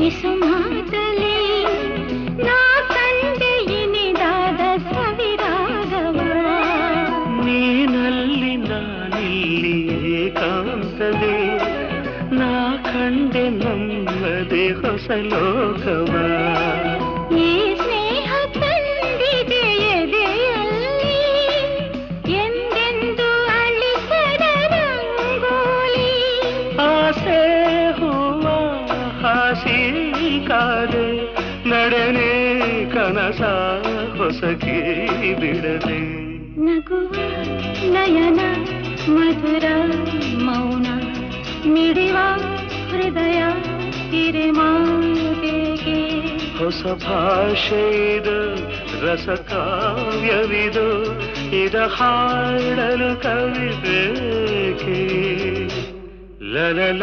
ಪಿಸು ಮಾತಲಿ ನಾ ಕಂಡೆ ಇನಿದಾದ ಸವಿರಾಗವ ನೀನಲ್ಲಿ ನಾನಿಲ್ಲಿ ಏಕಾಂತವೇ ನಾ ಕಂಡೆ ನಮ್ಮದೇ ಹೊಸ ಲೋಕವ ಈ ಸ್ನೇಹ ತಂದಿದೆ ಎದೆಯಲ್ಲಿ ಎಂದೆಂದು ಅಳಿಸದ ರಂಗೋಲಿ ಆಸೆ ಹೂವ ಹಾಸಿ ಕಾದೆ ನಡೆನೆ ಕನಸ ಹೊಸಕಿ ಬಿಡದೆ ನಗುವ ನಯನ ಮಧುರ ಮೌನ ಮಿಡಿವ ಹೃದಯ ಹಿರಿಮಾತೆಗೆ ಹೊಸ ಭಾಷೆಯಿದು ರಸ ಕಾವ್ಯವಿದು ಇದ ಹಾಡಲು ಕವಿ ಬೇಕೆ ಲಲಲ